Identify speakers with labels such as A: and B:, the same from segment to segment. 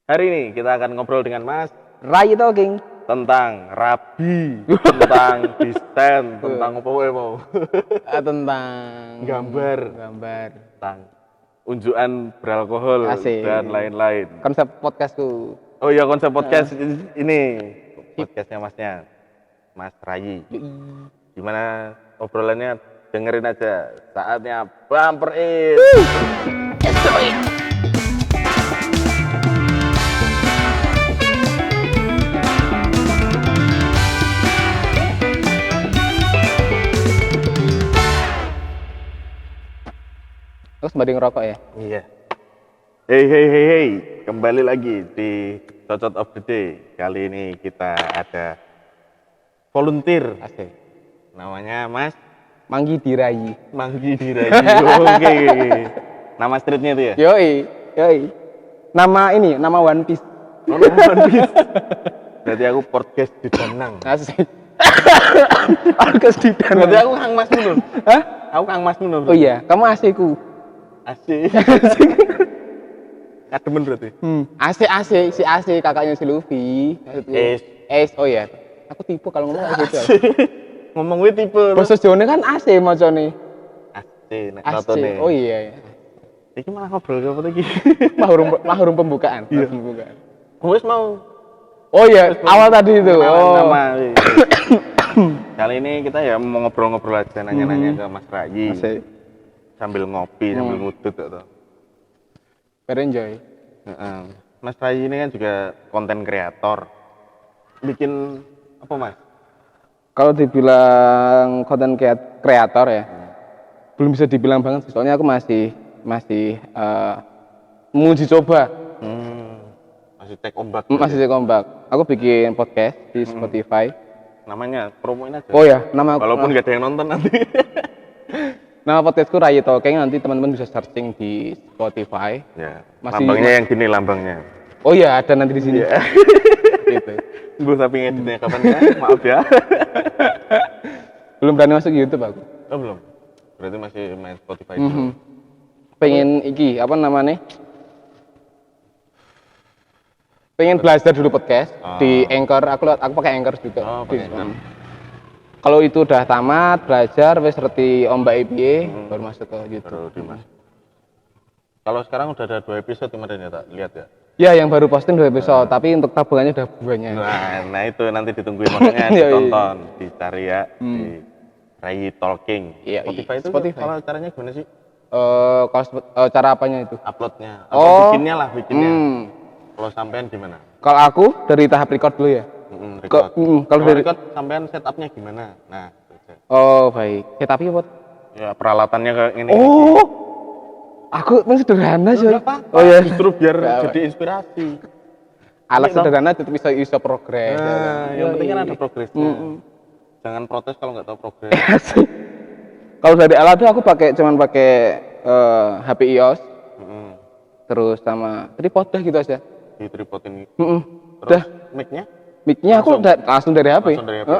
A: Hari ini kita akan ngobrol dengan Mas
B: Rai Talking
A: tentang rabi, tentang desain, tentang apa wae mau.
B: tentang
A: Gambar. Tentang unjukan beralkohol
B: Asik.
A: dan lain-lain.
B: konsep podcastku.
A: Oh iya, konsep podcast ini podcastnya Mas Rai. Gimana obrolannya? Dengerin aja. Saatnya bumper in.
B: Terus mbak ngerokok ya?
A: Iya. Hey, kembali lagi di Cocot of the Day. Kali ini kita ada volunteer.
B: Asik.
A: Namanya Mas
B: Manggi Dirayi.
A: Manggi Diraji. Oke. Nama streetnya itu ya?
B: Yoi. Nama One Piece.
A: Oh, One Piece. Berarti aku podcast di Danang.
B: Asik. Podcast di Danang.
A: Berarti aku Kang Mas Munur.
B: Hah?
A: Aku Kang Mas Munur.
B: Oh iya, kamu asikku.
A: Asik. Kademen berarti.
B: AC, si AC kakaknya si Luffy. Oh iya. Aku tipe kalau ngomong kayak gitu.
A: Ngomong gue tipe.
B: Bahasa Jawa kan AC macane.
A: Asik, nek
B: AC.
A: rotone.
B: Oh iya.
A: Iki malah ngobrol apa lagi?
B: Mahrum pembukaan.
A: Iya.
B: Pembukaan.
A: Wes mau
B: Oh iya, awal tadi itu.
A: nama. Kali ini kita ya mau ngobrol-ngobrol aja, nanya-nanya ke Mas Rai.
B: Asik.
A: Sambil ngopi, sambil ngudut gitu.
B: Very enjoy.
A: Mas Rai ini kan juga konten kreator. Bikin apa, Mas?
B: Kalau dibilang konten kreator ya, belum bisa dibilang banget sih. Soalnya aku masih menguji coba.
A: Masih take ombak.
B: Masih cek ombak. Aku bikin podcast di Spotify.
A: Namanya promoin aja.
B: Oh ya,
A: Walaupun nggak ada yang nonton nanti.
B: nama podcastku Rai Talking, nanti teman-teman bisa searching di Spotify.
A: Ya.
B: Masih-
A: Lambangnya yang gini lambangnya.
B: Oh iya, ada nanti di sini.
A: Iya.
B: Gitu.
A: Gue tapi ngeditnya kapan ya? Maaf ya.
B: Belum berani masuk YouTube aku.
A: Oh belum. Berarti masih main Spotify dulu.
B: Pengen pengen belajar dulu podcast di Anchor. Aku pakai Anchor juga.
A: Oh, pakai Anchor.
B: Kalau itu udah tamat belajar wes seperti ombak IPA baru masuk ke YouTube.
A: Baru Dimas. Kalau sekarang udah ada 2 episode kemarin ya, tak lihat ya.
B: Ya, yang baru posting 2 episode, tapi untuk tabungannya udah banyak.
A: Nah itu nanti ditungguin, makanya
B: Iya,
A: ditonton, dicari ya di Rai Talking.
B: Iya,
A: Spotify itu
B: Spotify.
A: kalau caranya gimana sih?
B: Kalau cara apanya itu?
A: Uploadnya atau bikinnya. Kalau sampean gimana?
B: Kalau aku dari tahap record dulu ya.
A: Record.
B: Kalau dari
A: record sampean setupnya gimana? Nah, itu aja.
B: Oh, baik. Ya tapi apa?
A: Ya peralatannya kayak ini.
B: Oh. Aku memang sederhana sih.
A: Oh ya, justru biar jadi inspirasi.
B: Alat sederhana tetap bisa progres.
A: Nah, yang penting kan ada progresnya. Jangan protes kalau nggak tahu progres.
B: Kalau dari alat tuh aku cuman pakai HP iOS. Terus sama tripod dah gitu aja.
A: Di tripod ini.
B: Dah. Mic-nya aku langsung dari HP.
A: Langsung dari HP.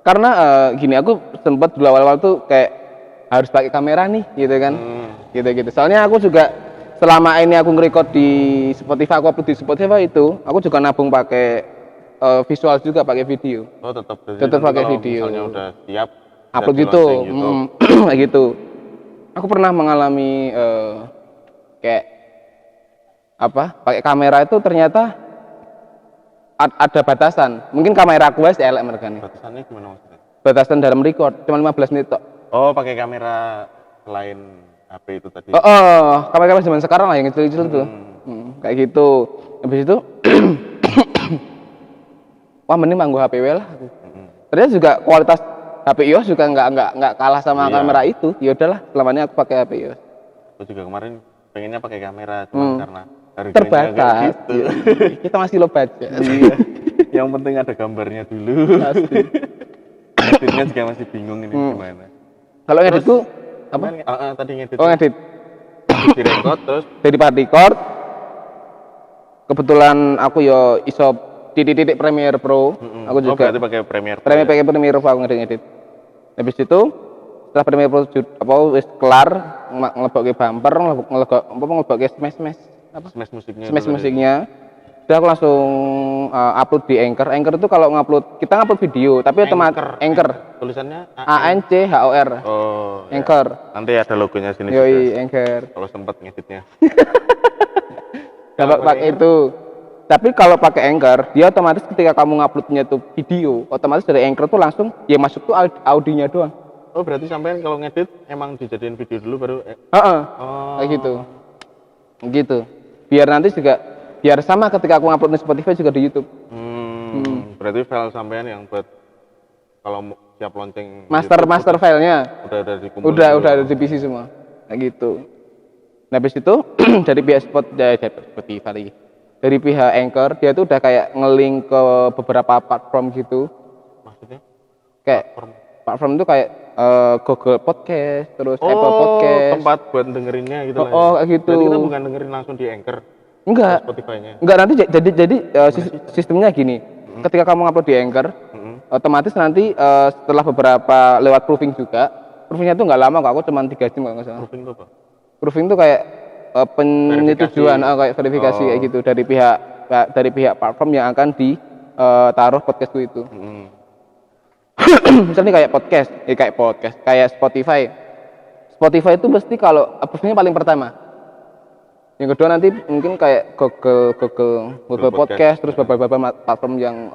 B: Karena gini, aku sempat dulu awal-awal tuh kayak harus pakai kamera nih, gitu kan. Gitu. Soalnya aku juga selama ini aku nge-record di Spotify, aku upload di Spotify itu, aku juga nabung pakai visual juga, pakai video.
A: Oh, tetap
B: pakai
A: kalau
B: video.
A: Misalnya udah siap
B: Upload gitu. Kayak gitu. Aku pernah mengalami kayak pakai kamera itu ternyata ada batasan. Mungkin kamera aku wes elek mereka nih.
A: Batasannya gimana maksudnya?
B: Batasan dalam record cuma 15 menit tok.
A: Oh, pakai kamera selain HP itu tadi.
B: Kamera zaman sekarang lah yang kecil-kecil tuh. Kayak gitu. Habis itu wah mending manggo HP lah aku. Ternyata juga kualitas HP iOS juga nggak kalah sama kamera itu. Ya udahlah, selamanya aku pakai HP iOS.
A: Aku juga kemarin pengennya pakai kamera cuma karena harganya
B: Terbatas.
A: kayak gitu.
B: Kita masih low budget.
A: Iya. Yang penting ada gambarnya dulu. Editnya juga masih bingung ini gimana.
B: Kalau editku apa?
A: Tadi ngedit.
B: Oh, edit.
A: Di record terus
B: Dari part record. Kebetulan aku yo iso titik Premiere Pro. Aku juga
A: berarti pakai Premiere Pro.
B: pakai Premiere Pro aku ngedit. Habis itu setelah Premiere Pro wis kelar ngelebokke bumper, ngelebokke smash
A: Smash musiknya.
B: musiknya. Udah aku langsung upload di Anchor. Anchor itu kalau kita ngupload video, tapi otomatis Anchor.
A: Tulisannya
B: ANCHOR.
A: Oh, ya.
B: Anchor.
A: Nanti ada logonya sini
B: Yoi,
A: juga.
B: Anchor.
A: Kalau sempat ngeditnya.
B: Kalau pakai itu. Tapi kalau pakai Anchor, dia otomatis ketika kamu nguploadnya tuh video, otomatis dari Anchor tuh langsung ya masuk tuh audionya doang.
A: Oh, berarti sampean kalau ngedit emang dijadiin video dulu baru
B: Heeh.
A: Oh.
B: Kayak gitu. Gitu. Biar nanti juga biar sama ketika aku ngupload di Spotify juga di YouTube.
A: Berarti file sampean yang buat kalau siap launching
B: Master filenya
A: udah ada dikumpulin.
B: udah ada di PC semua. Kayak gitu. Nah, habis itu dari pihak Spotify lagi. Dari pihak Anchor dia tuh udah kayak nge-link ke beberapa platform gitu.
A: Maksudnya?
B: Kayak platform itu kayak Google Podcast, terus
A: Oh,
B: Apple Podcast.
A: tempat buat dengerinnya gitu lah.
B: Oh, kayak gitu.
A: Berarti kita bukan dengerin langsung di Anchor.
B: Enggak.
A: Spotify-nya.
B: Enggak, nanti jadi sistemnya gini. Ketika kamu ngupload di Anchor, otomatis nanti setelah beberapa lewat proofing juga. Proofingnya tuh nggak lama kok, aku cuma 3 jam kalau nggak salah.
A: Proofing itu apa?
B: Proofing tuh kayak penyetujuan kayak verifikasi kayak gitu dari pihak platform yang akan ditaruh podcastku itu. Misalnya kayak podcast, kayak Spotify. Spotify itu mesti kalau approve-nya paling pertama. Yang kedua nanti mungkin kayak Google Podcast, terus beberapa platform yang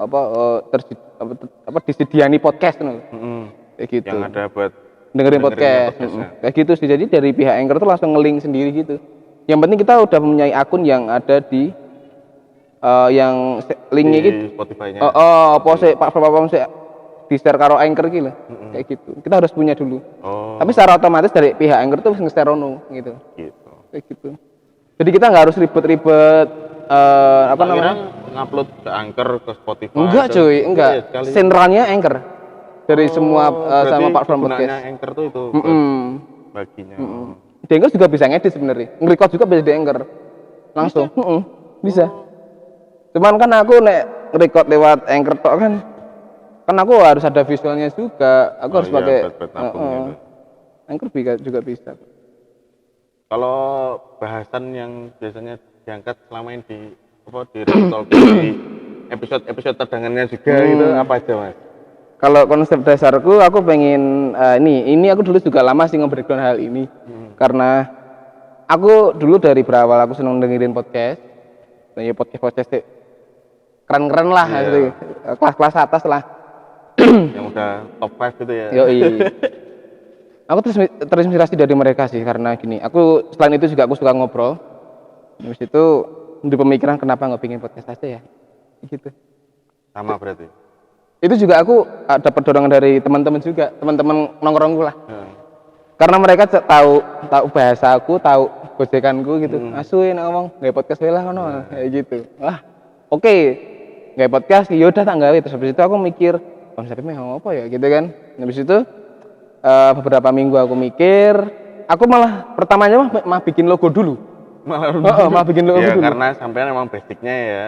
B: disediani podcast kayak gitu.
A: Yang ada buat
B: dengerin podcast. Kayak gitu sih. Jadi dari pihak Anchor tuh langsung nge-link sendiri gitu. Yang penting kita udah mempunyai akun yang ada di yang linknya gitu.
A: Spotify-nya.
B: Platform sih di-share karo Anchor gitu. Kayak gitu. Kita harus punya dulu.
A: Oh.
B: Tapi secara otomatis dari pihak Anchor tuh nge-share gitu.
A: Gitu.
B: Kayak gitu. Jadi kita nggak harus ribet-ribet
A: ngupload ke Anchor ke Spotify.
B: Enggak cuy, enggak. Sentralnya Anchor. Dari semua sama platform podcast.
A: Anchor tuh itu baginya.
B: Di Anchor juga bisa ngedit sebenarnya. Nge-record juga bisa di Anchor. Langsung. Bisa. Cuman kan aku nek nge-record lewat Anchor tok kan aku harus ada visualnya juga. Aku harus pakai Anchor juga bisa.
A: Kalau bahasan yang biasanya diangkat selama ini di Talk di episode terdangannya juga itu apa aja, Mas?
B: Kalau konsep dasarku aku pengen ini aku dulu juga lama sih nge-breakdown hal ini. Karena aku dulu dari berawal aku seneng dengerin podcast. Ya podcast sih keren-keren lah gitu. Kelas-kelas atas lah.
A: Yang udah top 5 gitu ya.
B: Yoi. Aku terinspirasi dari mereka sih karena gini. Aku selain itu juga aku suka ngobrol. Habis itu di pemikiran kenapa nggak bikin podcast aja ya? Gitu.
A: Sama berarti.
B: Itu juga aku dapat dorongan dari teman-teman juga, teman-teman nongkrongku lah. Karena mereka tahu bahasa aku, tahu gojekanku gitu. Asuin ngomong, nggak podcast lah ngono kayak gitu. Wah, oke. Nggak podcast, yaudah tak gawe. Terus habis itu aku mikir, konsepnya mau apa ya gitu kan. Habis itu beberapa minggu aku mikir, aku malah pertamanya mah bikin logo dulu. Malah bikin logo dulu.
A: Karena sampean emang basicnya ya.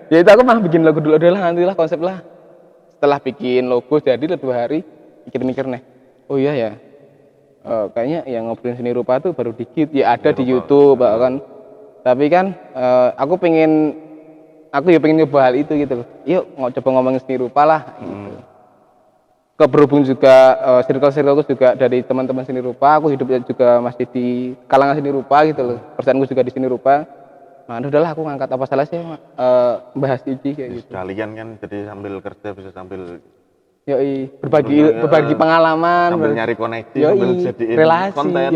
B: Ya itu aku mah bikin logo dulu adalah nantilah konsep lah. Setelah bikin logo jadi 2 hari mikir-mikir nih. Oh iya ya. Kayaknya yang ngobrolin seni rupa tuh baru dikit ya ada di YouTube kan. Tapi kan aku pengen nyoba hal itu gitu loh. Yuk coba ngomongin seni rupa lah gitu. Berhubung juga circle-circleku juga dari teman-teman seni rupa, aku hidupnya juga masih di kalangan seni rupa gitu loh. Perusahaanku juga di seni rupa. Nah, udahlah aku ngangkat apa salah sih bahas ini kayak gitu.
A: Sekalian kan jadi sambil kerja bisa sambil
B: berbagi pengalaman,
A: sambil nyari koneksi, sambil jadiin
B: relasi,
A: konten.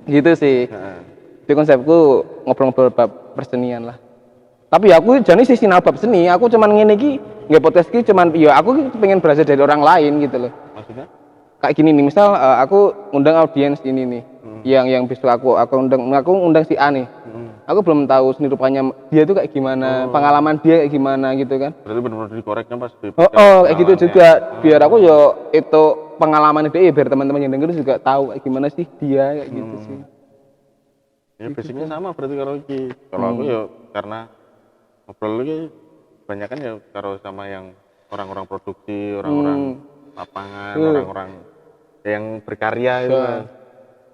B: Gitu sih. Di konsepku ngobrol-ngobrol bab persenian lah. Tapi ya aku jadi sih sinal bab seni, aku cuman ngene iki, nggak podcast iki cuman aku pengen belajar dari orang lain gitu loh.
A: Maksudnya?
B: Kayak gini nih, misal aku undang audiens ini nih. Yang besok aku undang si A nih. Aku belum tahu seni rupanya dia itu kayak gimana, pengalaman dia kayak gimana gitu kan.
A: Berarti benar-benar dikoreknya pas di
B: kayak gitu juga. Biar aku itu pengalaman dia biar teman-teman yang denger juga tahu kayak gimana sih dia kayak gitu sih.
A: Ya basicnya sama berarti kalau aku karena ngobrol lagi banyak kan kalau sama yang orang-orang produksi, orang-orang lapangan, orang-orang yang berkarya itu kan.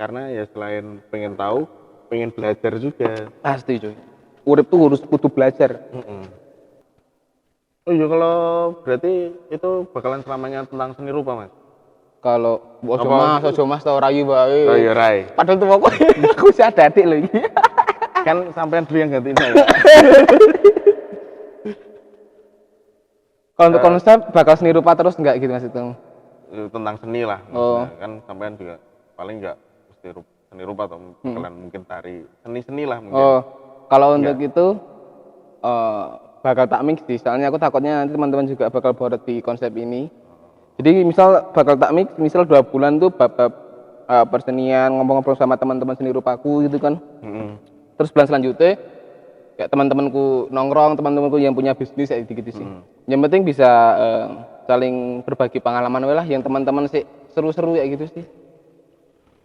A: karena ya selain pengen tahu, pengen belajar juga.
B: Pasti cuy. Urip tuh harus kudu belajar.
A: Oh iya, kalau berarti itu bakalan selamanya tentang seni rupa, Mas?
B: Kalau
A: Apa?
B: ojo mas tau rayu bae.
A: Oh iya, Rai.
B: Padahal tuh aku sih ada adik loh iki.
A: Kan sampean dulu yang gantiin saya.
B: Kalau untuk konsep bakal seni rupa terus enggak gitu Mas itu?
A: Tentang seni lah.
B: Oh.
A: Maksudnya. Kan sampean juga paling enggak mesti seni rupa atau bakalan mungkin tari. Seni-seni lah mungkin.
B: Oh, kalau untuk itu bakal tak mix sih. Soalnya aku takutnya nanti teman-teman juga bakal boret di konsep ini. Jadi misal bakal tak mix, misal 2 bulan tuh bab persenian, ngomong-ngomong sama teman-teman seni rupaku gitu kan. Terus bulan selanjutnya kayak teman-temanku nongkrong, teman-temanku yang punya bisnis kayak gitu sih. Yang penting bisa saling berbagi pengalaman lah, yang teman-teman sih seru-seru kayak gitu sih.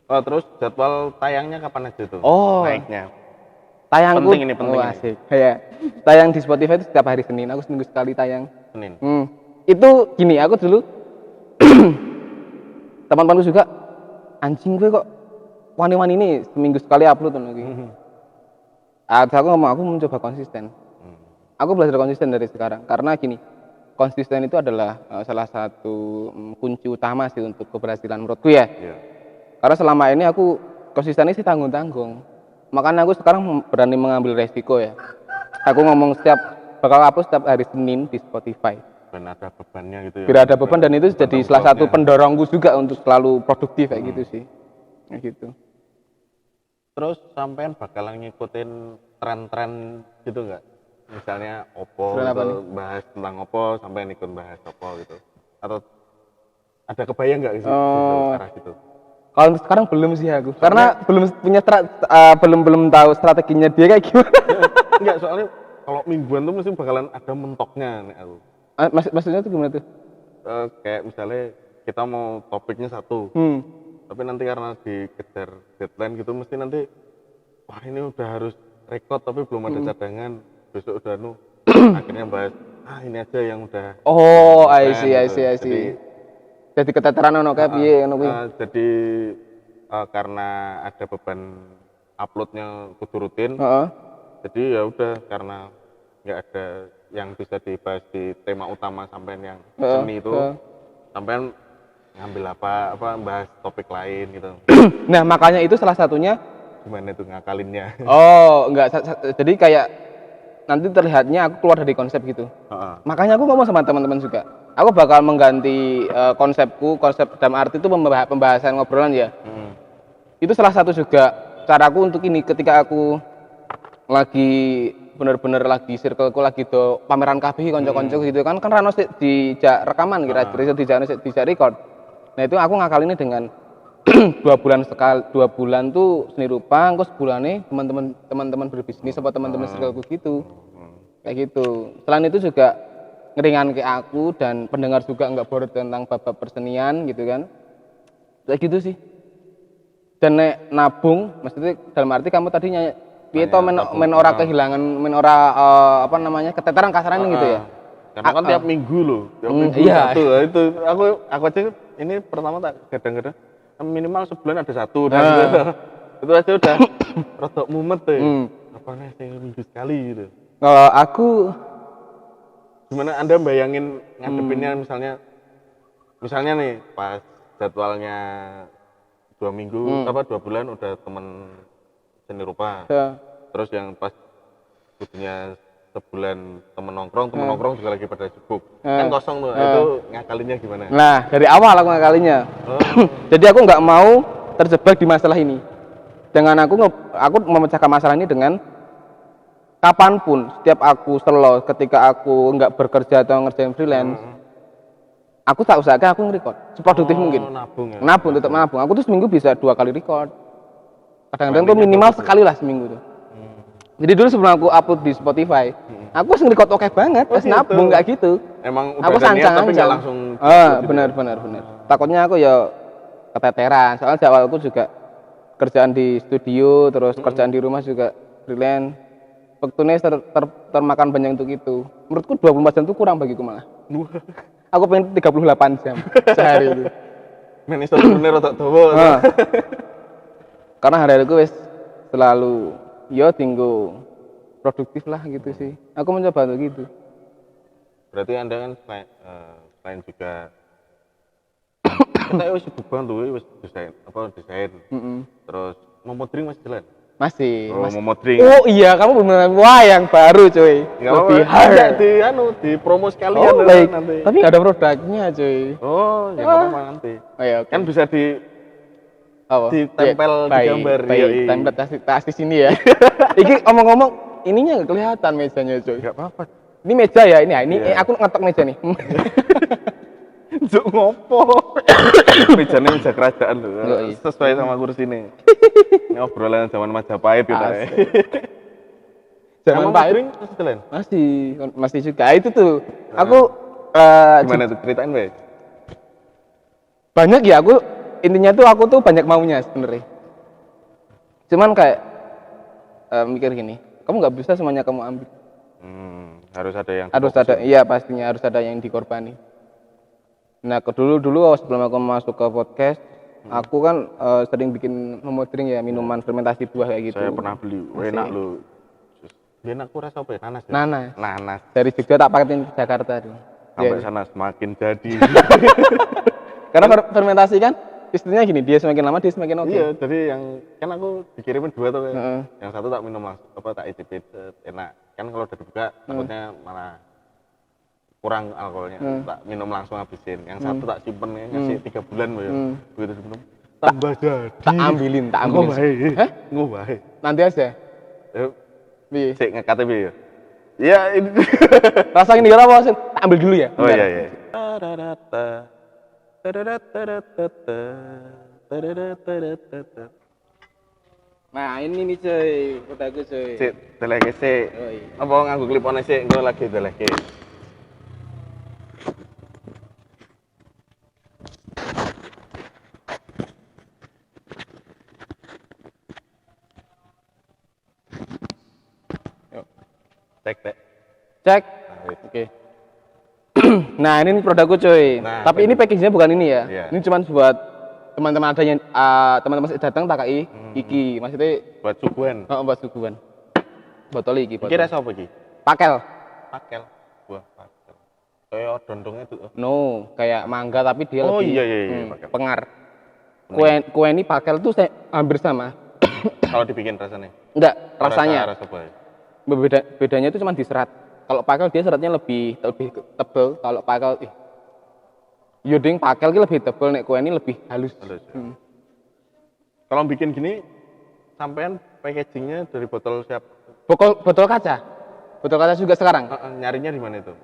A: Oh, terus jadwal tayangnya kapan aja tuh?
B: Oh.
A: Naiknya.
B: Tayangku
A: Penting ini.
B: asik. Kayak tayang di Spotify itu setiap hari Senin, aku seminggu sekali tayang.
A: Senin.
B: Itu gini, aku dulu teman-temanku juga anjing gue kok wani-wani ini seminggu sekali upload lagi. Aku ngomong aku mencoba konsisten. Aku belajar konsisten dari sekarang karena gini, konsisten itu adalah salah satu kunci utama sih untuk keberhasilan menurutku ya.
A: Iya.
B: Karena selama ini aku konsistennya sih tanggung-tanggung. Makanya aku sekarang berani mengambil resiko ya. Aku ngomong bakal upload setiap hari Senin di Spotify.
A: Dan ada bebannya gitu ya.
B: Biar ada beban dan itu jadi salah satu pendorongku juga untuk selalu produktif kayak gitu sih. Kayak gitu.
A: Terus sampean bakalan ngikutin tren-tren gitu nggak? Misalnya Oppo
B: Tren apa
A: gitu, bahas tentang Oppo, sampean ikut bahas Oppo gitu. Atau ada kebayang nggak sih arah gitu?
B: Kalau untuk sekarang belum sih aku. Karena belum punya belum tahu strateginya dia kayak gimana.
A: Enggak, soalnya kalau mingguan tuh mesti bakalan ada mentoknya nih aku.
B: Maksudnya tuh gimana tuh?
A: Kayak misalnya kita mau topiknya satu, tapi nanti karena dikejar deadline gitu mesti nanti wah ini udah harus record tapi belum ada cadangan, besok udah akhirnya bahas ini aja yang udah
B: I see. Jadi keteteran ono kayak piye ngono kuwi.
A: Jadi karena ada beban uploadnya kudu rutin, jadi ya udah karena nggak ada yang bisa dibahas di tema utama sampean yang seni itu, sampean ngambil apa bahas topik lain gitu.
B: Nah makanya itu salah satunya
A: Gimana tuh ngakalinnya?
B: Oh enggak, jadi kayak nanti terlihatnya aku keluar dari konsep gitu. Makanya aku ngomong sama teman-teman juga, aku bakal mengganti konsep dalam arti itu pembahasan ngobrolan ya. Itu salah satu juga caraku untuk ini ketika aku lagi bener-bener lagi circleku lagi do pameran kabeh kanca-kanca gitu kan rano dijak rekaman kira-kira dijak record. Nah itu aku ngakalinnya dengan 2 bulan tuh seni rupa, engko sebulannya teman-teman berbisnis apa teman-teman circleku gitu. Kayak gitu. Selain itu juga ngeringan ke aku dan pendengar juga nggak bored tentang bab-bab persenian gitu kan. Kayak gitu sih. Dan nek nabung, maksudnya dalam arti kamu tadinya piye to men ora kehilangan keteteran kasaran gitu ya.
A: Karena kan tiap minggu loh. Tiap minggu
B: iya.
A: satu. Itu aku aja ini pertama tak kadang-kadang minimal sebulan ada satu dan itu aja udah rotok mumet tuh. Apa nih seminggu sekali gitu.
B: Kalau aku
A: gimana Anda bayangin ngadepinnya misalnya nih pas jadwalnya 2 minggu 2 bulan udah temen seni rupa. Terus yang pas butuhnya sebulan temen nongkrong juga lagi pada sibuk. Kan kosong tuh. Itu ngakalinnya gimana?
B: Nah, dari awal aku ngakalinya. Jadi aku nggak mau terjebak di masalah ini. Dengan aku memecahkan masalah ini dengan kapanpun setiap aku slow ketika aku nggak bekerja atau ngerjain freelance, aku tak usahakan aku nge-record seproduktif mungkin. Nabung, tetap nabung. Aku tuh seminggu bisa 2 kali record. Kadang-kadang tuh minimal sekali lah seminggu tuh. Jadi dulu sebelum aku upload di Spotify, aku harus nge-record oke banget, terus nabung nggak gitu.
A: Emang udah
B: aku
A: niat tapi nggak langsung.
B: Benar. Takutnya aku ya keteteran. Soalnya di awal aku juga kerjaan di studio, terus kerjaan di rumah juga freelance. Waktunya termakan banyak untuk itu. Menurutku 24 jam itu kurang bagiku malah. Aku pengen 38 jam sehari itu.
A: Men iso bener rotok dawa.
B: Karena hari-hariku wis selalu yo tinggu produktif lah gitu sih. Aku mencoba untuk gitu.
A: Berarti Anda kan selain juga kita wis sibuk banget tuh, wis desain. Terus memodering masih jalan.
B: Masih.
A: Memodering.
B: Oh iya, kamu benar. Wah, yang baru cuy. Lebih hard.
A: Di promo sekalian
B: baik.
A: nanti.
B: Tapi nggak ada produknya cuy.
A: Oh, ya nggak apa-apa nanti.
B: Oh iya, okay.
A: Kan bisa ditempel di gambar.
B: Tempel tas di sini ya. Iki omong-omong, ininya nggak kelihatan mejanya cuy.
A: Nggak apa-apa.
B: Ini meja ya, ini aku ngetok meja nih.
A: Juk ngopo? Mejanya meja kerajaan loh. Sesuai sama kursi ini. Ini obrolan zaman Majapahit kita.
B: Zaman Majapahit masih juga. Itu tuh. Aku
A: gimana tuh ceritain, Be?
B: Banyak ya, intinya tuh aku tuh banyak maunya sebenarnya. Cuman kayak mikir gini, kamu nggak bisa semuanya kamu ambil.
A: Harus ada yang
B: iya pastinya harus ada yang dikorbani. Nah, dulu sebelum aku masuk ke podcast, aku kan sering bikin memodering ya, minuman fermentasi buah kayak gitu.
A: Saya pernah beli, enak loh. Enak rasa apa ya? Nanas.
B: Dari Jogja tak paketin ke Jakarta tuh.
A: Sampai sana semakin jadi.
B: Karena fermentasi kan istilahnya gini, dia semakin lama dia semakin oke.
A: Iya, jadi yang kan aku dikirimin 2 tuh. Yang satu tak minum langsung, tak icipin enak. Kan kalau udah dibuka takutnya malah kurang alkoholnya, tak minum langsung habisin. Yang satu tak simpen ngasih 3 bulan ya. Begitu diminum tambah jadi.
B: Tak ambilin.
A: Ngobahe.
B: Nanti aja. Piye?
A: Sik ngekat piye ya? Iya, ini.
B: Rasa ini apa sih? Tak ambil dulu ya.
A: Oh iya.
B: Nah, ini nih cuy, udaku cuy.
A: Sik, deleke sik. Apa nganggo klipone sik, engko lagi deleke. Cek.
B: Oke. Nah, ini produkku cuy. Tapi ini packagingnya bukan ini ya. Ini cuma buat teman-teman ada yang teman-teman datang TKI iki, maksudnya
A: buat suguhan.
B: Buat suguhan. Botol iki.
A: Iki rasa apa iki?
B: Pakel.
A: Buah pakel. Kayak dondongnya itu.
B: No, kayak mangga tapi dia lebih
A: pakel.
B: Pengar. Kue ini pakel tuh hampir sama.
A: Kalau dibikin rasanya?
B: Enggak, rasanya.
A: Rasa apa?
B: Bedanya itu cuma di serat. Kalau pakel dia seratnya lebih tebal. Kalau pakel yoding pakel ki lebih tebal, nek kue ini lebih halus.
A: Kalau bikin gini, sampean packagingnya dari botol siap?
B: Botol kaca. Botol kaca juga sekarang.
A: Nyarinya di mana itu?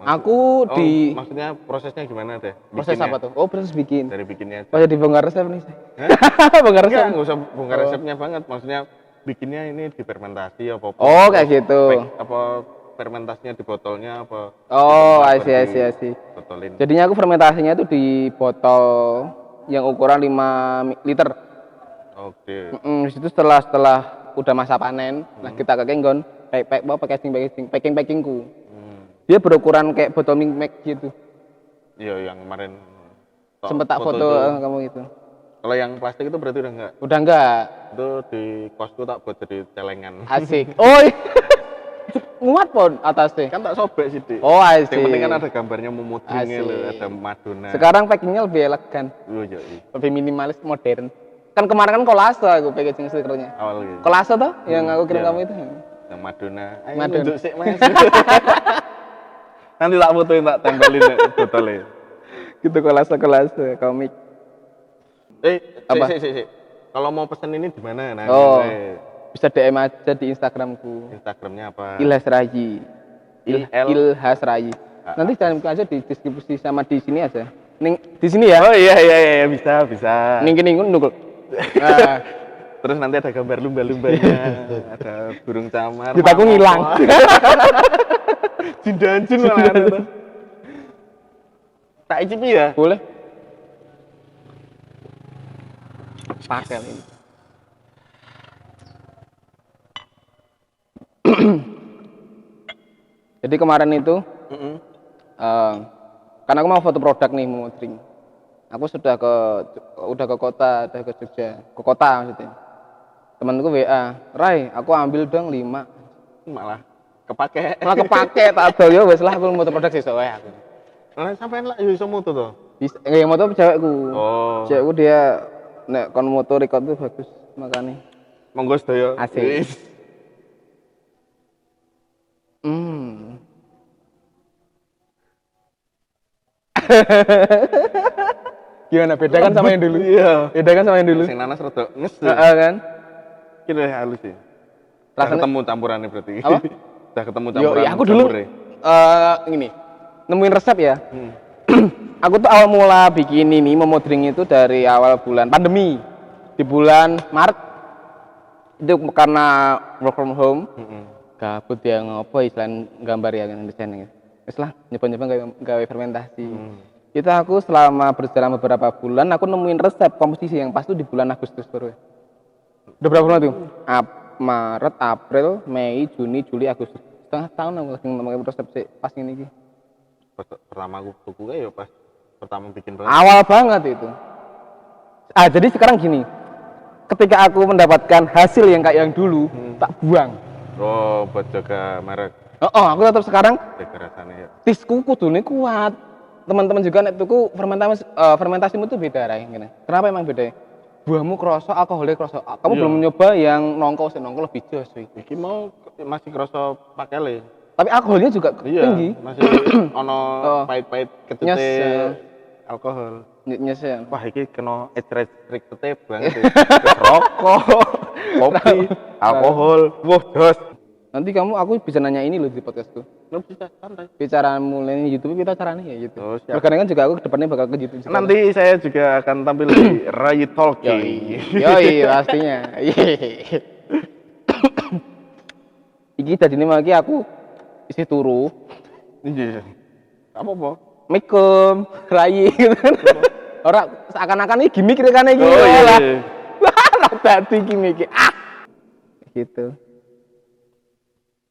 A: Maksudnya prosesnya gimana deh?
B: Proses apa tuh? Oh, proses bikin.
A: Dari bikinnya.
B: Oh, jadi bongkar resep nih. Bongkar resep.
A: Nggak usah bongkar resepnya banget. Maksudnya bikinnya ini difermentasi apa?
B: Oh, kayak gitu.
A: Apa fermentasinya di botolnya apa?
B: Oh, I see.
A: Botolin.
B: Jadinya aku fermentasinya itu di botol yang ukuran 5 liter.
A: Oke.
B: Di situ setelah udah masa panen, nah kita kenggon packingku. Dia berukuran kayak botol Mink gitu.
A: Iya, yang kemarin
B: sempet tak foto kamu gitu.
A: Kalau yang plastik itu berarti udah enggak?
B: Udah enggak.
A: Itu di kosku tak buat jadi celengan.
B: Asik. Oh, muat pon atasnya.
A: Kan tak sobek sih, Dik.
B: Oh, asik.
A: Yang penting kan ada gambarnya memudringnya loh, ada Madonna.
B: Sekarang packingnya lebih elegan.
A: Iya.
B: Lebih minimalis, modern. Kan kemarin kan kolase aku packaging stikernya.
A: Awal gitu.
B: Kolase toh yang aku kirim kamu itu.
A: Yang Madonna. Ayo
B: Madonna.
A: tunjuk sik, Mas. Nanti tak fotoin, tak tempelin botolnya.
B: Gitu kolase komik.
A: Apa? Sik. Kalau mau pesen ini di mana? Nah,
B: bisa DM aja di Instagramku.
A: Instagramnya apa?
B: Ilhas Rayi. Ilhas Rayi. Nanti jangan aja di deskripsi sama di sini aja. Di sini ya?
A: Oh iya bisa.
B: Ningun nunggu. Nah.
A: Terus nanti ada gambar lumba-lumbanya, ada burung camar.
B: Kita aku ngilang.
A: Jindanjin malah ada tuh. Tak icipi ya?
B: Boleh. Pakai ini. Jadi kemarin itu, karena aku mau foto produk nih, mau drink. Aku udah ke kota, udah ke Jogja, ke kota maksudnya. Temanku WA, Rai, aku ambil dong 5.
A: Malah kepake.
B: Malah kepake tak adol yo wis lah aku motor produk sesuk wae aku.
A: Lah sampean lah yo iso moto to.
B: Bisa yang motor cewekku.
A: Oh.
B: Cewekku dia nek kon motor record tuh bagus makanya.
A: Monggo sedaya.
B: Asik.
A: Wis.
B: Gimana beda kan sama yang dulu?
A: Iya.
B: Beda kan sama yang dulu?
A: Sing nanas rada nges.
B: Heeh kan?
A: Kira halus sih. Udah
B: Rasanya
A: ketemu campurannya berarti.
B: Apa?
A: Udah ketemu
B: Yo,
A: campuran.
B: ya aku dulu gini. Nemuin resep ya. Aku tuh awal mula bikin ini memodering itu dari awal bulan pandemi. Di bulan Maret itu karena work from home. Gabut ya ngopo selain gambar ya desain gitu. Wis lah nyoba-nyoba gawe fermentasi. Itu aku selama berjalan beberapa bulan aku nemuin resep komposisi yang pas tuh di bulan Agustus baru. Udah berapa bulan tuh? Maret, April, Mei, Juni, Juli, Agustus. Setengah tahun aku lagi nemuin resep sih pas ini.
A: Pertama aku tuku ya pas pertama bikin brand.
B: Awal banget itu. Jadi sekarang gini. Ketika aku mendapatkan hasil yang kayak yang dulu, tak buang.
A: Oh, buat jaga merek.
B: Aku tetap sekarang
A: Jaga rasanya ya.
B: tisku kudune kuat. Teman-teman juga nek tuku fermentasimu tuh beda Rai ngene. Kenapa emang beda? Buahmu kroso, alkoholnya kroso. Kamu belum nyoba yang nongko lebih jos kuwi.
A: Iki mau masih kerasa pakele.
B: Tapi alkoholnya juga tinggi.
A: Masih ono pahit-pahit kecute alkohol.
B: Nyes ya.
A: Wah, iki kena ejret-ejret banget. Rokok, kopi, alkohol, wah jos.
B: Nanti aku bisa nanya ini loh di podcastku.
A: Lo bisa santai.
B: Bicara mulai YouTube kita caranya ya gitu.
A: Oh, siap.
B: Kadang-kadang juga aku kedepannya bakal ke YouTube.
A: Nanti saya juga akan tampil di Rai Talking.
B: Yoi, pastinya. Iki tadi ini lagi aku isi turu.
A: Iya. Apa?
B: Mikum, Rai gitu kan. Orang seakan-akan ini gimmick kan iki.
A: Oh iya.
B: Wah, tadi gimmick. Gitu.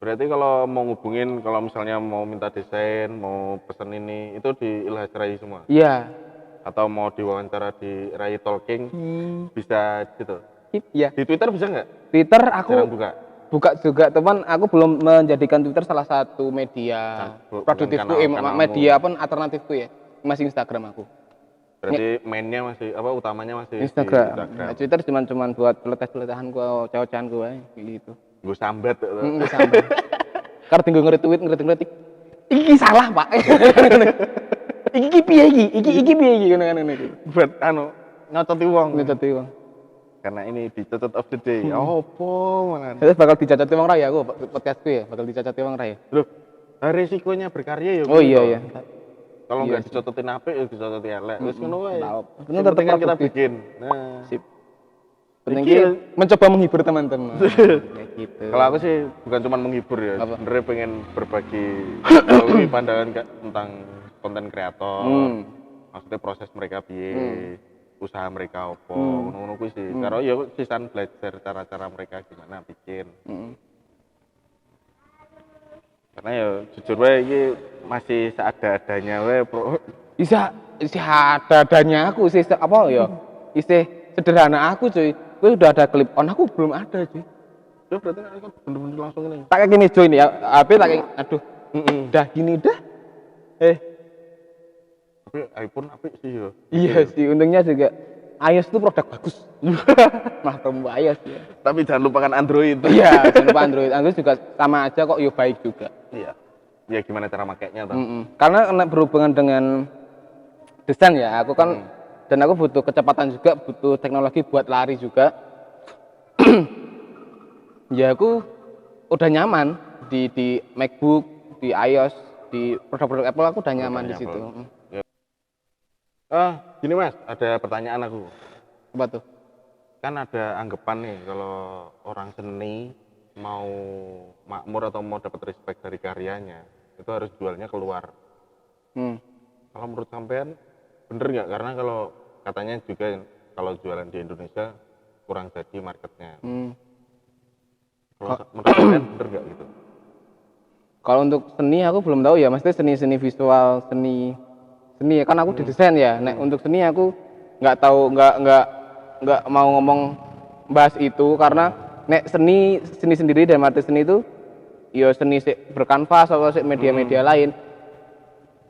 A: Berarti kalau mau ngubungin, kalau misalnya mau minta desain, mau pesen ini, itu di Ilhas Rai semua?
B: Iya.
A: Atau mau diwawancara di Rai Talking, bisa gitu?
B: Iya.
A: Di Twitter bisa nggak?
B: Twitter aku
A: Jarang buka
B: juga, teman. Aku belum menjadikan Twitter salah satu media produktifku, media pun alternatifku ya. Masih Instagram aku.
A: Berarti mainnya masih, utamanya masih
B: Instagram.
A: di Instagram.
B: Nah, Twitter cuma buat peletes-peletehan gua, cewek-cewekan gua gitu.
A: Gue sambat.
B: Sambat. Karena tinggal ngerit-tweet. Iki salah, Pak. Iki piye iki piye iki ngono-ngono iki.
A: Buat ngocoti wong.
B: Ngocoti wong.
A: Karena ini di Totot of the Day. Opo malah.
B: Terus bakal dicacati wong raya aku podcastku ya, bakal dicacati wong raya.
A: Loh, resikonya berkarya ya.
B: Oh iya.
A: Kalau nggak dicototin apik ya dicototin elek. Wis ngono wae.
B: Ini tetep
A: kan kita bikin. Nah,
B: sip. Penting mencoba menghibur teman-teman. Kayak gitu.
A: Kalau aku sih bukan cuma menghibur ya, sebenarnya pengen berbagi pandangan tentang konten kreator. Maksudnya proses mereka piye, usaha mereka opo, ngono-ngono kuwi sih. Karo ya sisan belajar cara-cara mereka gimana bikin. Karena ya jujur wae iki masih seada-adanya wae, Bro.
B: Bisa ada-adanya aku sih apa ya? Isih sederhana aku cuy. Gue udah ada clip on, aku belum ada cuy.
A: Itu berarti aku bener-bener langsung ini.
B: Tak kayak gini cuy ini ya, HP tak kayak, aduh, udah gini dah.
A: Tapi iPhone apik sih ya.
B: Iya sih, untungnya juga iOS itu produk bagus. Mah kamu iOS ya.
A: Tapi jangan lupakan Android.
B: Iya, jangan lupa Android. Android juga sama aja kok, baik juga.
A: Iya. Ya gimana cara makainya toh?
B: Karena berhubungan dengan desain ya, aku kan dan aku butuh kecepatan juga, butuh teknologi buat lari juga. Ya aku udah nyaman di MacBook, di iOS, di produk-produk Apple aku udah nyaman di situ.
A: Gini Mas, ada pertanyaan aku.
B: Apa tuh?
A: Kan ada anggapan nih kalau orang seni mau makmur atau mau dapat respect dari karyanya, itu harus jualnya keluar. Kalau menurut sampean bener nggak? Karena kalau katanya juga kalau jualan di Indonesia kurang jadi marketnya. Kalau menurut sampean bener nggak gitu?
B: Kalau untuk seni aku belum tahu ya, maksudnya seni visual, seni kan aku didesain ya. Nek untuk seni aku nggak tahu, nggak mau ngomong bahas itu karena nek seni sendiri dan arti seni itu ya seni berkanvas atau media-media lain.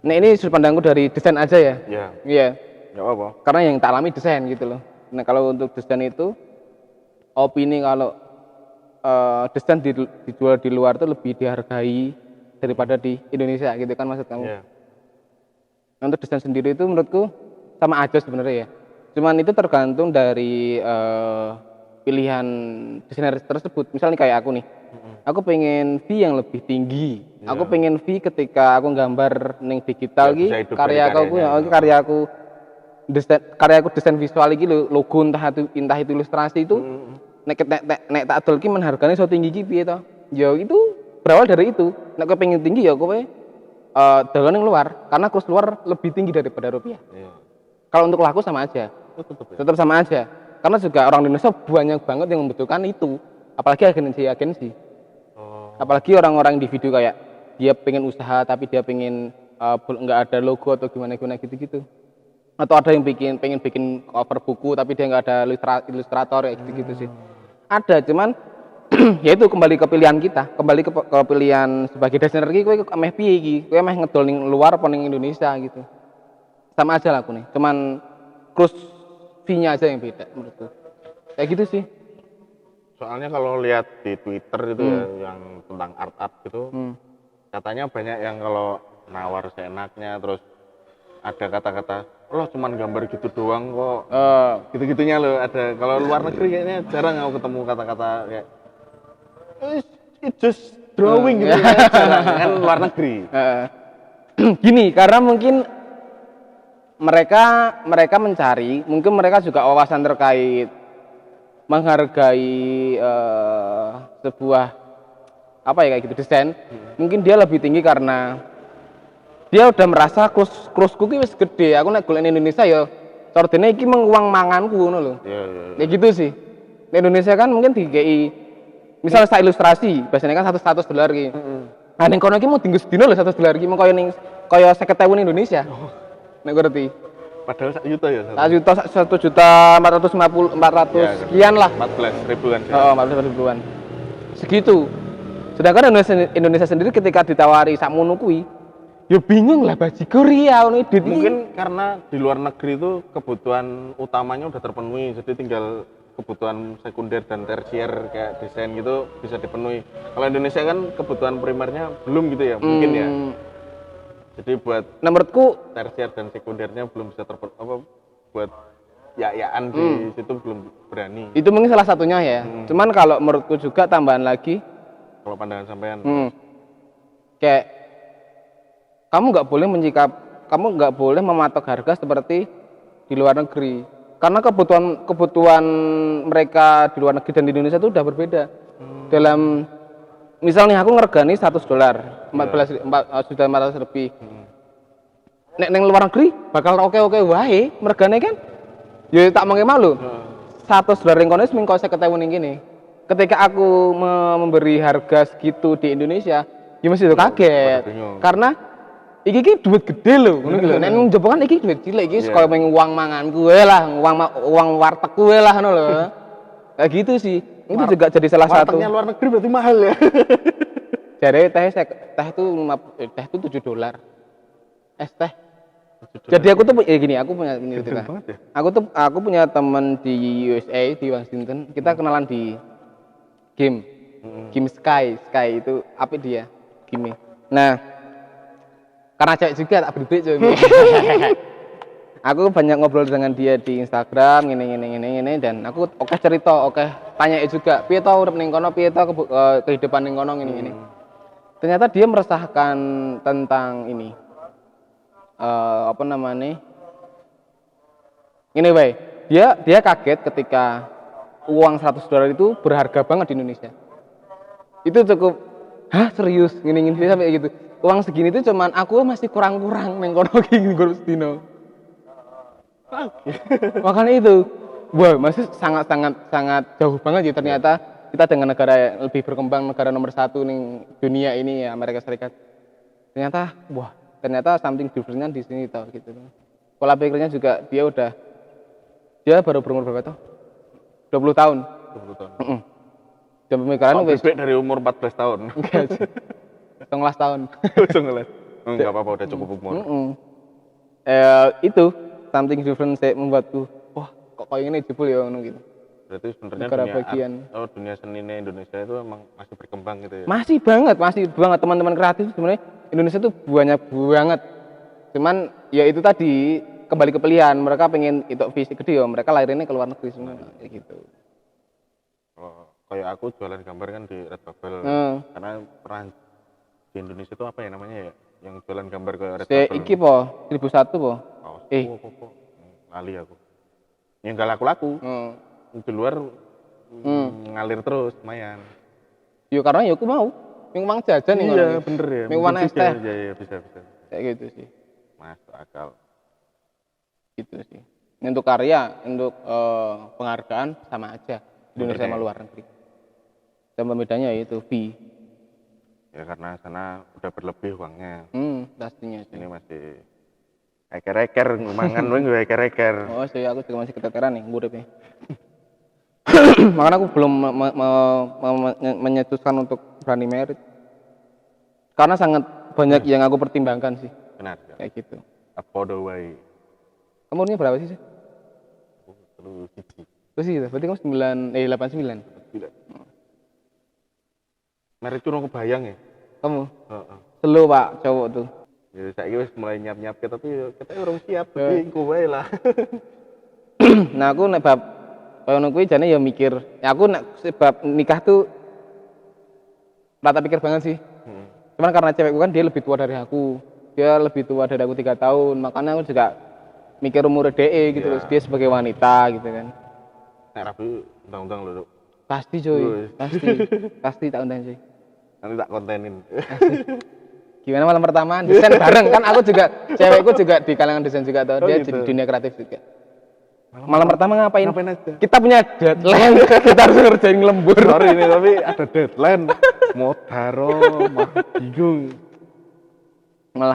B: Nah ini sudut pandangku dari desain aja ya.
A: Iya.
B: Iya.
A: Enggak apa-apa.
B: Karena yang tak alami desain gitu loh. Nah kalau untuk desain itu opini kalau desain dijual di luar itu lebih dihargai daripada di Indonesia gitu kan maksud kamu.
A: Iya.
B: Nah, untuk desain sendiri itu menurutku sama aja sebenarnya ya. Cuman itu tergantung dari pilihan desainer tersebut. Misalnya kayak aku nih. Aku pengen fee yang lebih tinggi.
A: Iya.
B: Aku pengen fee ketika aku gambar ning digital
A: Biar bisa
B: iki
A: hidup dari
B: karyaku desain visual iki logo entah itu ilustrasi itu nek tak adol ki menghargane so tinggi ki piye to? Ya itu berawal dari itu. Nek kowe pengen tinggi ya kowe dalan ning luar karena kurs luar lebih tinggi daripada rupiah.
A: Iya.
B: Kalau untuk laku sama aja. Tetap sama aja. Karena juga orang Indonesia banyak banget yang membutuhkan itu. Apalagi agensi-agensi.
A: Oh.
B: Apalagi orang-orang individu kayak dia pengen usaha tapi dia pengen nggak ada logo atau gimana gitu-gitu. Atau ada yang pengen bikin cover buku tapi dia nggak ada ilustrator ya gitu-gitu sih. Ada cuman ya itu kembali ke pilihan kita, kembali ke pilihan sebagai desainer iki kowe meh piye iki? Kowe meh ngedol ning luar apa ning Indonesia gitu. Sama aja lah aku nih. Cuman cruise fee-nya aja yang beda menurutku. Kayak gitu sih.
A: Soalnya kalau lihat di Twitter itu ya yang tentang art gitu, katanya banyak yang kalau nawar seenaknya terus ada kata-kata lo cuman gambar gitu doang kok. Gitu-gitunya loh ada. Kalau luar negeri kayaknya jarang aku ketemu kata-kata kayak it's just drawing gitu ya. Jarang kan luar negeri.
B: Gini, karena mungkin mereka mencari, mungkin mereka juga wawasan terkait menghargai sebuah apa ya kayak gitu desain. Mungkin dia lebih tinggi karena dia udah merasa krusku ki wis gede. Aku nek golek Indonesia ya cordene iki menguang manganku ngono lho.
A: Iya.
B: Kayak gitu sih. Di Indonesia kan mungkin dikei misal saya ilustrasi, biasanya kan $100 ki. Nah ning kono iki mau tinggal sedino lho $100 ki, mau kaya ning kaya 50.000 Indonesia. Nek ngerti.
A: Padahal 1 juta ya.
B: 1.400 sekian lah.
A: 14 ribuan.
B: Oh, 14 ribuan. Segitu. Sedangkan Indonesia sendiri ketika ditawari sakmono kuwi, ya bingung lah bajigur ya ono edit.
A: Mungkin karena di luar negeri itu kebutuhan utamanya udah terpenuhi, jadi tinggal kebutuhan sekunder dan tersier kayak desain gitu bisa dipenuhi. Kalau Indonesia kan kebutuhan primernya belum gitu ya, mungkin ya. Jadi buat
B: menurutku
A: tersier dan sekundernya belum bisa buat ya-yaan di situ belum berani.
B: Itu mungkin salah satunya ya. Cuman kalau menurutku juga tambahan lagi
A: Kalau pandangan sampean.
B: Kayak kamu nggak boleh mematok harga seperti di luar negeri. Karena kebutuhan mereka di luar negeri dan di Indonesia itu udah berbeda. Dalam misalnya aku ngergani $100, 14.400 lebih. Nek neng luar negeri bakal oke wae mergane kan. Ya tak mau malu. $100 yang kono wis mung 50.000 ning kene. Ketika aku memberi harga segitu di Indonesia, ya mesti kaget. Karena iki duit gede lho, ngono iki lho. Nek nang Jepang kan iki duit cilik iki kaya meng uang mangan kuwe lah, uang warteg kuwe lah ngono lho. Kayak gitu sih. Itu juga jadi salah satu.
A: Wartegnya luar negeri berarti mahal ya.
B: Jadi teh itu $7. Es teh. Jadi aku tuh gini, aku punya ini gitu kan. Aku punya teman di USA di Washington. Kita kenalan di game Sky itu apa dia game. Nah, karena cewek juga tak berdua cuy. Aku banyak ngobrol dengan dia di Instagram ngene dan aku cerita, tanya juga piye to urip ning kono, piye to kehidupan ning kono ngene. Ternyata dia meresahkan tentang ini. Apa namanya? Ini wae. Dia kaget ketika uang $100 itu berharga banget di Indonesia. Itu cukup, hah serius gini sampai gitu. Uang segini itu cuman aku masih kurang-kurang neng kono gini guru sedino. Makanya itu, wah masih sangat jauh banget ya ternyata kita dengan negara yang lebih berkembang, negara nomor 1 ning dunia ini ya Amerika Serikat. Ternyata something different-nya di sini tau gitu. Pola pikirnya juga dia baru berumur berapa tuh? 20 tahun.
A: 20 tahun.
B: Dan pemikiran
A: Oh,
B: wis
A: bebek dari umur 14 tahun.
B: enggak sih. 19 tahun.
A: Jangan. Enggak apa-apa, udah cukup umur.
B: Itu something different saya membuatku wah kok kayak ini jebul ya ngono gitu.
A: Berarti sebenarnya
B: Negara
A: dunia
B: bagian.
A: dunia seninya Indonesia itu emang masih berkembang gitu ya.
B: Masih banget teman-teman kreatif sebenarnya Indonesia tuh banyak banget. Cuman ya itu tadi kembali ke pilihan mereka pengen itu visi gede ya mereka lahirinnya ke luar negeri semua kayak gitu.
A: Oh, kayak aku jualan gambar kan di Redbubble. Karena peran di Indonesia itu apa ya namanya ya? Yang jualan gambar ke Redbubble.
B: Iki po 1001 po.
A: Apa? Lali aku. Yang enggak laku-laku. Di luar ngalir terus lumayan.
B: Ya karena ya aku mau mang jajan nih
A: iya bener ya
B: mingguan es teh
A: iya bisa
B: kayak gitu sih
A: masuk akal
B: gitu sih untuk karya untuk penghargaan sama aja Indonesia sama luar negeri dan bedanya itu fee
A: ya karena sana udah berlebih uangnya
B: pastinya sih.
A: Ini masih eker-eker mangan gue eker-eker
B: oh sih aku juga masih keteteran nih nguripnya makanya aku belum menyetuskan untuk berani merit karena sangat banyak yang aku pertimbangkan sih
A: benar
B: kayak gitu
A: apa way
B: kamu umurnya berapa sih
A: terus
B: sih berarti kamu 89
A: merit curang kebayang ya
B: kamu slow pak cowok tuh
A: ya saya wis mulai nyiap tapi kita urung siap tapi gue lah
B: nah aku nek bab kalau kuwi jane ya mikir ya aku nek sebab nikah tuh rata pikir banget sih cuman karena cewekku kan dia lebih tua dari aku dia lebih tua dari aku 3 tahun makanya aku juga mikir umur DE gitu loh dia sebagai wanita gitu kan
A: nek rapi undang-undang lho
B: pasti coy pasti tak undang coy
A: nanti tak kontenin
B: gimana malam pertama desain bareng kan aku juga cewekku juga di kalangan desain juga tau dia gitu. Di dunia kreatif juga malam pertama ngapain
A: aja?
B: Kita punya deadline kita harus ngerjain lembur
A: sorry ini tapi ada deadline modaro bingung
B: malah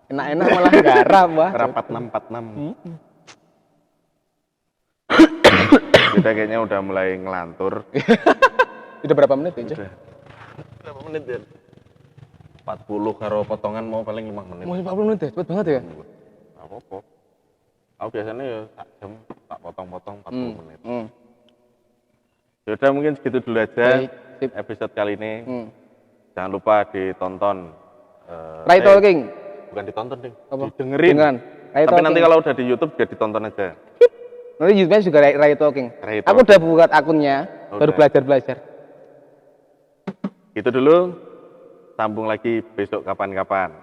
B: enak-enak malah garap wah
A: rapat 646 kita kayaknya udah mulai ngelantur
B: udah berapa menit ya
A: berapa menit ya 40 karo potongan mau paling 5 menit
B: mau 40 menit ya cepet banget ya
A: apa-apa aku biasanya ya tak jam tak potong-potong 40 menit yaudah mungkin segitu dulu aja episode kali ini jangan lupa ditonton
B: Ray Talking
A: bukan ditonton ding
B: apa?
A: Didengerin tapi nanti kalau udah di YouTube juga ditonton aja
B: nanti YouTube juga Ray Talking aku udah buat akunnya baru belajar
A: itu dulu sambung lagi besok kapan-kapan